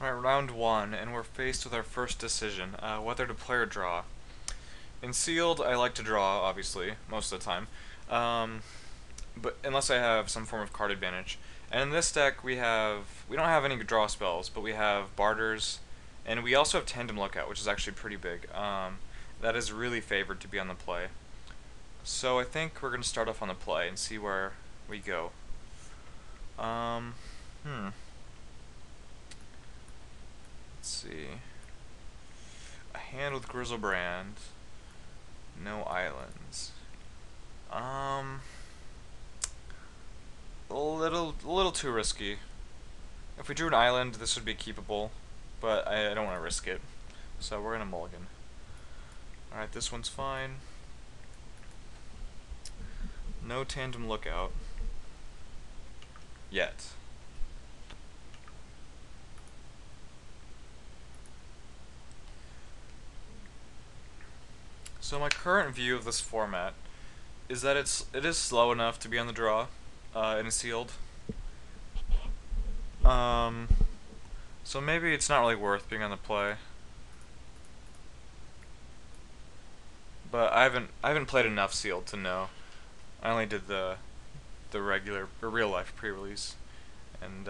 Alright, round one, and we're faced with our first decision, whether to play or draw. In sealed, I like to draw, obviously, most of the time, but unless I have some form of card advantage. And in this deck, we don't have any draw spells, but we have barters, and we also have tandem lookout, which is actually pretty big. That is really favored to be on the play. So I think we're going to start off on the play and see where we go. Um, hmm. Let's see. A hand with Grizzlebrand. No islands. A little too risky. If we drew an island, this would be keepable, but I don't want to risk it. So we're gonna mulligan. Alright, this one's fine. No tandem lookout. Yet. So my current view of this format is that it is slow enough to be on the draw in a sealed. So maybe it's not really worth being on the play. But I haven't played enough sealed to know. I only did the regular or real life pre-release, and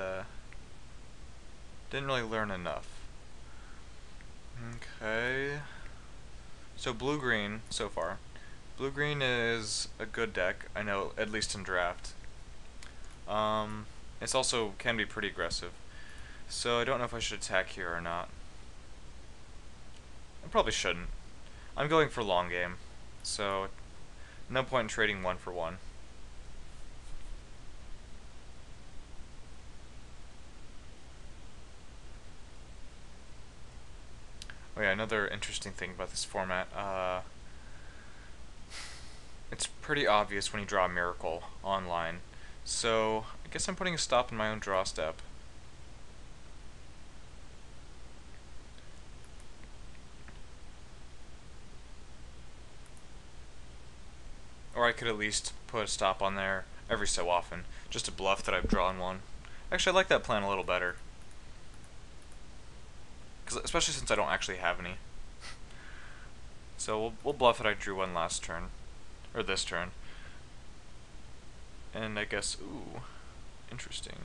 didn't really learn enough. Okay. So blue-green so far. Blue-green is a good deck, I know, at least in draft. It's also can be pretty aggressive. So I don't know if I should attack here or not. I probably shouldn't. I'm going for long game, so no point in trading one for one. Oh yeah, another interesting thing about this format, it's pretty obvious when you draw a miracle online. So I guess I'm putting a stop in my own draw step. Or I could at least put a stop on there every so often, just to bluff that I've drawn one. Actually, I like that plan a little better. Especially since I don't actually have any. So we'll bluff that I drew one last turn. Or this turn. And I guess, ooh, interesting.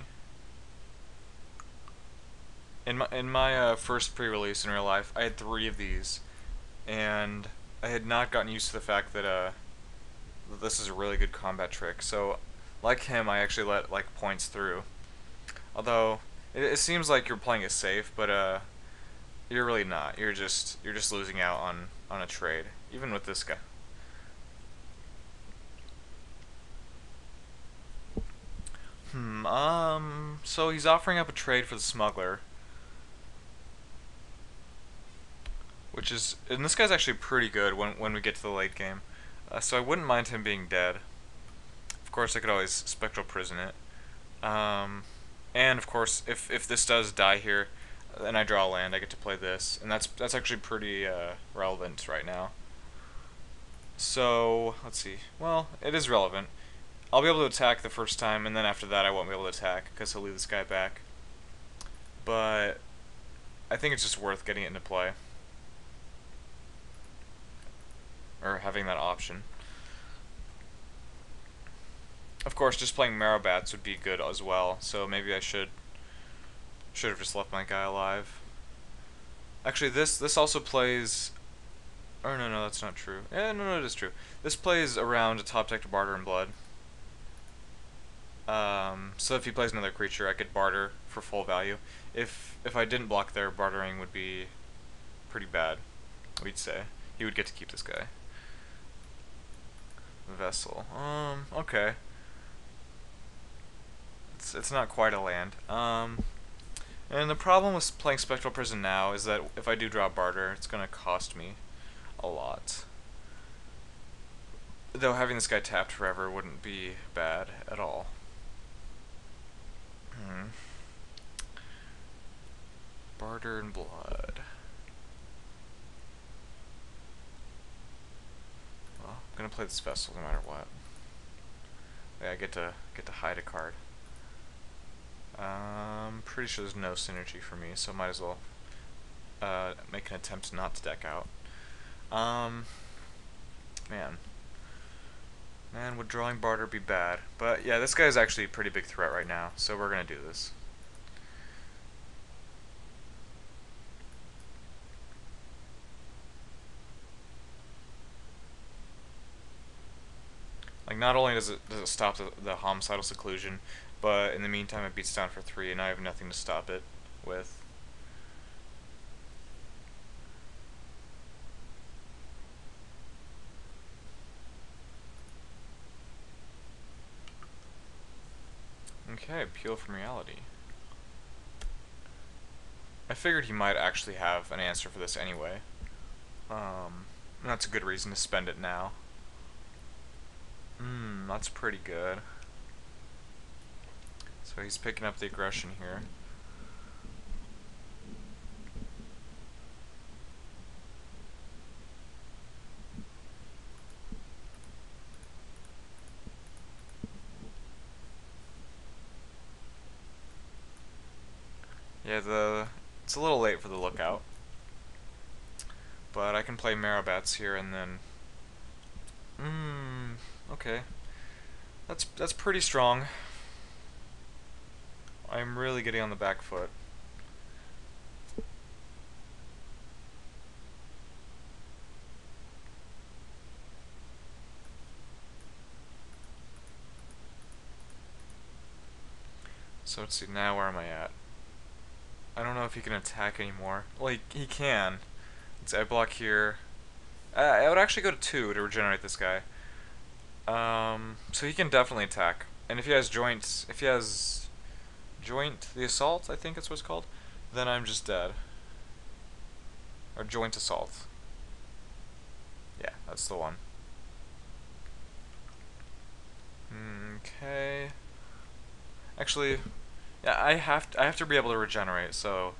In my first pre-release in real life, I had 3 of these, and I had not gotten used to the fact that this is a really good combat trick. So, like him, I actually let like points through. Although it seems like you're playing it safe, but you're really not. You're just losing out on a trade, even with this guy. So he's offering up a trade for the smuggler, which is, and this guy's actually pretty good when we get to the late game. So I wouldn't mind him being dead. Of course, I could always spectral prison it. And of course, if this does die here, and I draw a land, I get to play this, and that's actually pretty relevant right now. So let's see. Well, it is relevant. I'll be able to attack the first time, and then after that I won't be able to attack because he'll leave this guy back. But I think it's just worth getting it into play, or having that option. Of course, just playing Marrowbats would be good as well. So maybe I should have just left my guy alive. Actually, this also plays. Or no, that's not true. No, it is true. This plays around a top deck to barter and blood. So if he plays another creature, I could barter for full value. If I didn't block there, bartering would be pretty bad, we'd say. He would get to keep this guy. Vessel. Okay. It's not quite a land. And the problem with playing Spectral Prison now is that if I do draw barter, it's gonna cost me a lot. Though having this guy tapped forever wouldn't be bad at all. Barter and blood. Well, I'm gonna play this vessel no matter what. Yeah, I get to hide a card. Pretty sure there's no synergy for me, so might as well make an attempt not to deck out. Man. Man, would drawing barter be bad? But yeah, this guy's actually a pretty big threat right now, so we're gonna do this. Like, not only does it stop the homicidal seclusion, but in the meantime it beats down for 3, and I have nothing to stop it with. Okay, appeal from reality. I figured he might actually have an answer for this anyway. That's a good reason to spend it now. That's pretty good. So he's picking up the aggression here. Yeah, it's a little late for the lookout. But I can play Marabats here and then... okay. That's pretty strong. I'm really getting on the back foot. So let's see, now where am I at? I don't know if he can attack anymore. Well, he can. I block here. I would actually go to 2 to regenerate this guy. So he can definitely attack. And if he has joint the assault, I think that's what it's called, then I'm just dead. Or joint assault. Yeah, that's the one. Okay. Actually, yeah, I have to be able to regenerate, so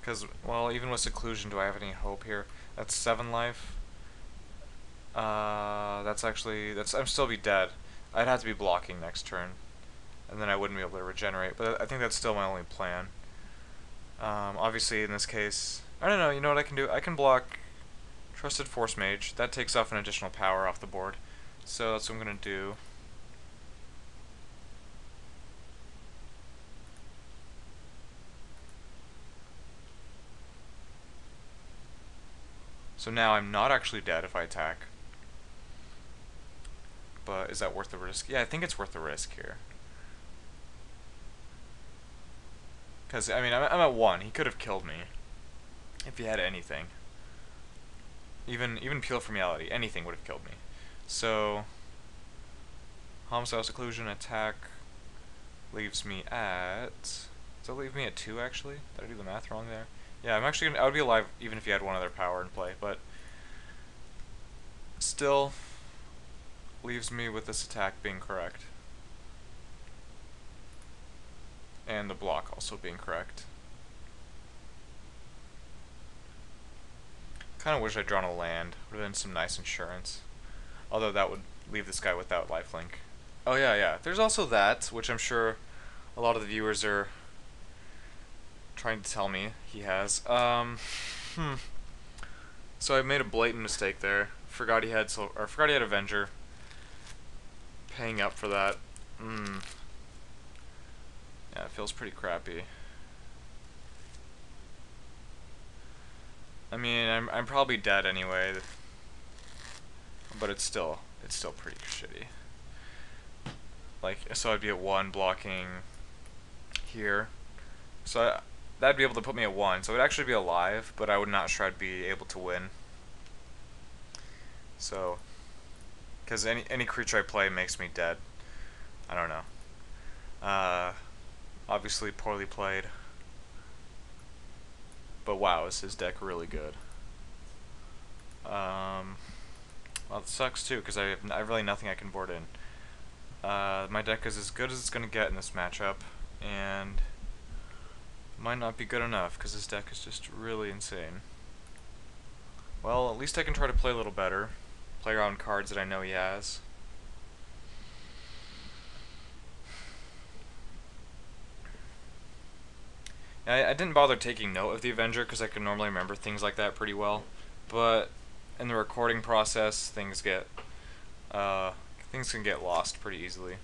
because, well, even with seclusion, do I have any hope here? That's 7 life. I'm still be dead. I'd have to be blocking next turn, and then I wouldn't be able to regenerate. But I think that's still my only plan. Obviously, in this case, I don't know. You know what I can do? I can block Trusted Force Mage. That takes off an additional power off the board. So that's what I'm gonna do. So now I'm not actually dead if I attack. But is that worth the risk? Yeah, I think it's worth the risk here. Because, I mean, I'm at 1. He could have killed me if he had anything. Even Peel from Reality, anything would have killed me. So, Homicidal Seclusion attack leaves me at... Does that leave me at 2, actually? Did I do the math wrong there? Yeah, I would be alive even if he had one other power in play, but... Still, leaves me with this attack being correct. And the block also being correct. Kind of wish I'd drawn a land. Would have been some nice insurance. Although that would leave this guy without lifelink. Oh yeah. There's also that, which I'm sure a lot of the viewers are trying to tell me he has. So I made a blatant mistake there. Forgot he had Avenger. Paying up for that. Yeah, it feels pretty crappy. I mean, I'm probably dead anyway, but it's still pretty shitty. Like, so I'd be at 1 blocking here. So that'd be able to put me at 1. So it'd actually be alive, but I would not sure I'd be able to win. So, because any creature I play makes me dead. I don't know. Obviously poorly played. But wow, is his deck really good. Well, it sucks too, because I have really nothing I can board in. My deck is as good as it's going to get in this matchup, and might not be good enough, because his deck is just really insane. Well, at least I can try to play a little better. Play around cards that I know he has. I didn't bother taking note of the Avenger because I can normally remember things like that pretty well, but in the recording process, uh, things can get lost pretty easily.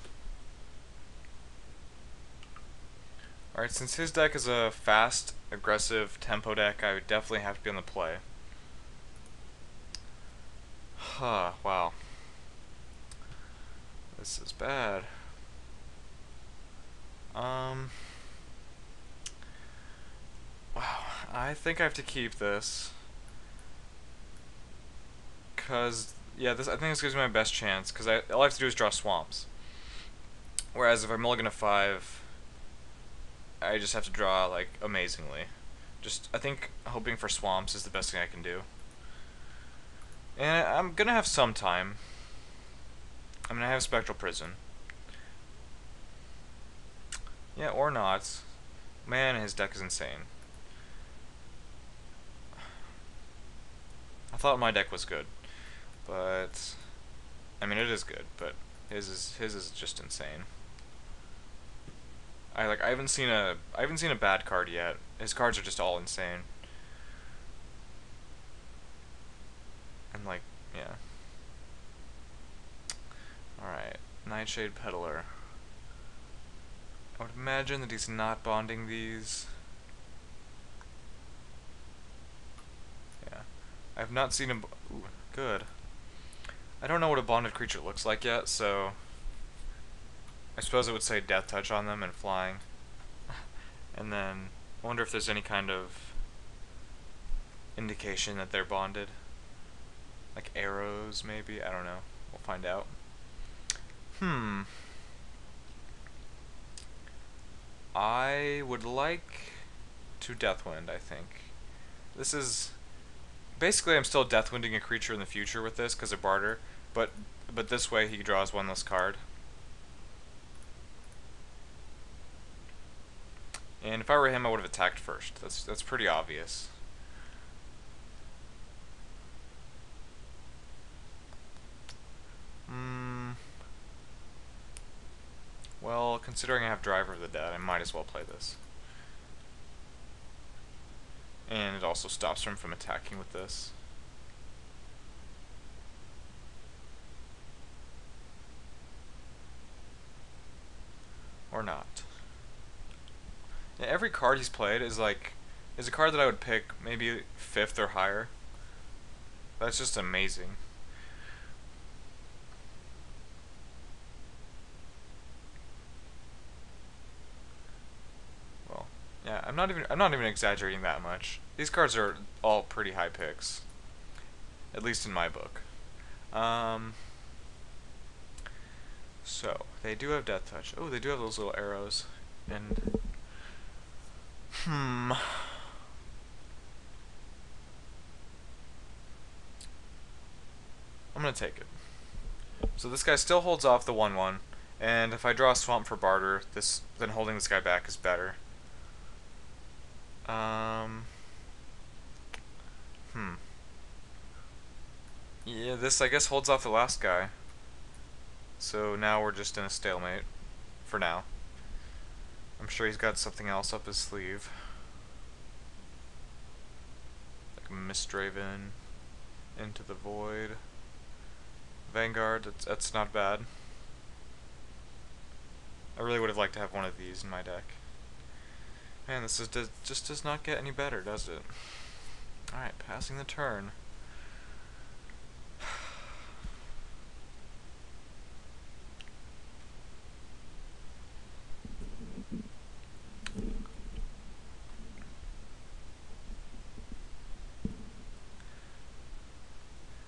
Alright, since his deck is a fast, aggressive tempo deck, I would definitely have to be on the play. Huh, wow. This is bad. Wow, I think I have to keep this. Cause, yeah, I think this gives me my best chance, cause all I have to do is draw swamps. Whereas if I mulligan a 5, I just have to draw, like, amazingly. I think hoping for swamps is the best thing I can do. And I'm gonna have some time. I mean, I have Spectral Prison. Yeah, or not. Man, his deck is insane. I thought my deck was good, but I mean it is good, but his is just insane. I haven't seen a bad card yet. His cards are just all insane. And like, yeah. Alright. Nightshade Peddler. I would imagine that he's not bonding these. Yeah. I have not seen him. Ooh, good. I don't know what a bonded creature looks like yet, so I suppose it would say Death Touch on them and flying. And then I wonder if there's any kind of indication that they're bonded. Like arrows, maybe? I don't know. We'll find out. I would like to Deathwind, I think. This is... Basically, I'm still Deathwinding a creature in the future with this, because of barter. But this way, he draws one less card. And if I were him, I would have attacked first. That's pretty obvious. Well, considering I have Driver of the Dead, I might as well play this. And it also stops him from attacking with this. Or not. Yeah, every card he's played is a card that I would pick maybe 5th or higher. That's just amazing. Well, yeah, I'm not even exaggerating that much. These cards are all pretty high picks. At least in my book. So, they do have Death Touch. Oh, they do have those little arrows. And I'm gonna take it. So this guy still holds off the 1/1, and if I draw a swamp for barter, then holding this guy back is better. Yeah, this I guess holds off the last guy. So now we're just in a stalemate. For now. I'm sure he's got something else up his sleeve. Like Mistdraven, Into the Void, Vanguard, that's not bad. I really would have liked to have one of these in my deck. Man, this just does not get any better, does it? Alright, passing the turn.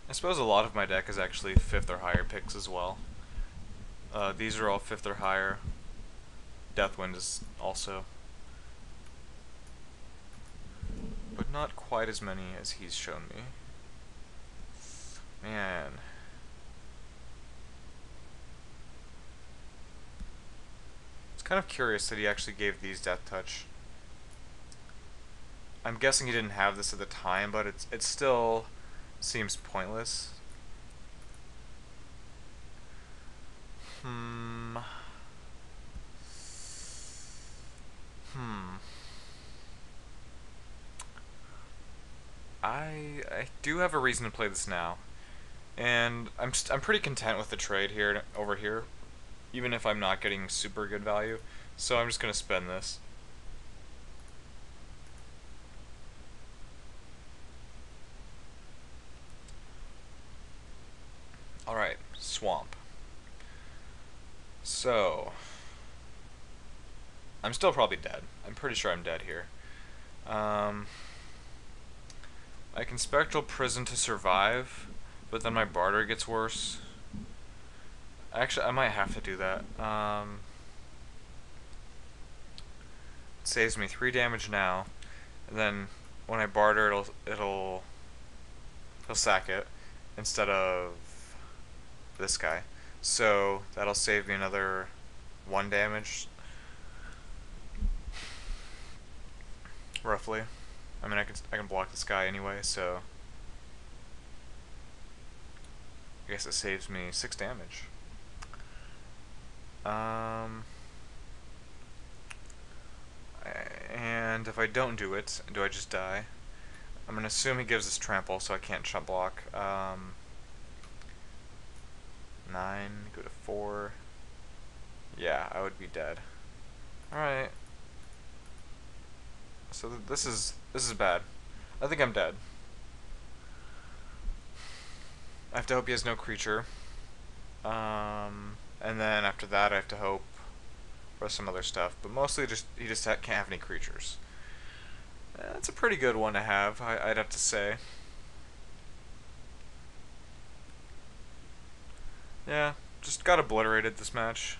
I suppose a lot of my deck is actually 5th or higher picks as well. These are all 5th or higher. Deathwind is also. But not quite as many as he's shown me. Man. It's kind of curious that he actually gave these Death Touch. I'm guessing he didn't have this at the time, but it still seems pointless. I do have a reason to play this now, and I'm pretty content with the trade here over here, even if I'm not getting super good value. So I'm just gonna spend this. All right, swamp. So I'm still probably dead. I'm pretty sure I'm dead here. Um, I can Spectral Prison to survive, but then my barter gets worse. Actually, I might have to do that. It saves me 3 damage now, and then when I barter, he'll sack it instead of this guy. So that'll save me another 1 damage, roughly. I mean, I can block this guy anyway, so I guess it saves me 6 damage. And if I don't do it, do I just die? I'm gonna assume he gives us trample, so I can't chump block. 9, go to 4. Yeah, I would be dead. Alright. So this is bad. I think I'm dead. I have to hope he has no creature. And then after that I have to hope for some other stuff. But mostly he just can't have any creatures. That's a pretty good one to have, I'd have to say. Yeah, just got obliterated this match.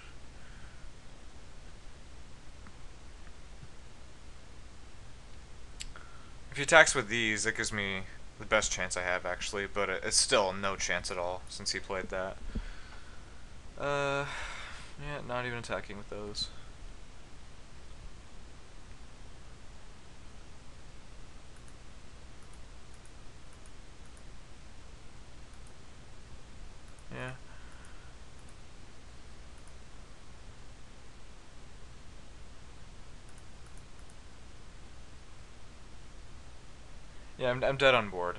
If he attacks with these, that gives me the best chance I have, actually, but it's still no chance at all since he played that. Yeah, not even attacking with those. Yeah. Yeah, I'm dead on board.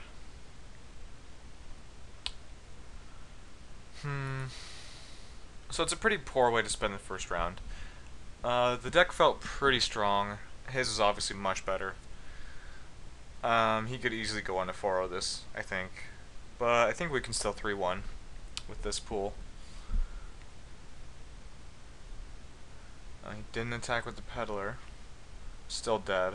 So it's a pretty poor way to spend the first round. The deck felt pretty strong. His was obviously much better. He could easily go on to 4-0 this, I think. But I think we can still 3-1 with this pool. He didn't attack with the Peddler. Still dead.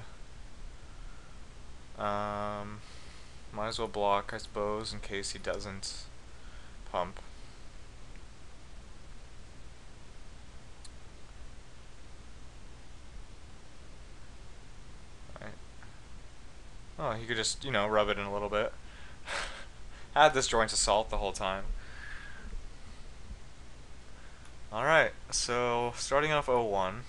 Might as well block, I suppose, in case he doesn't pump. Right. Oh, he could just, rub it in a little bit. Had this Joint Assault the whole time. Alright, so starting off 0-1.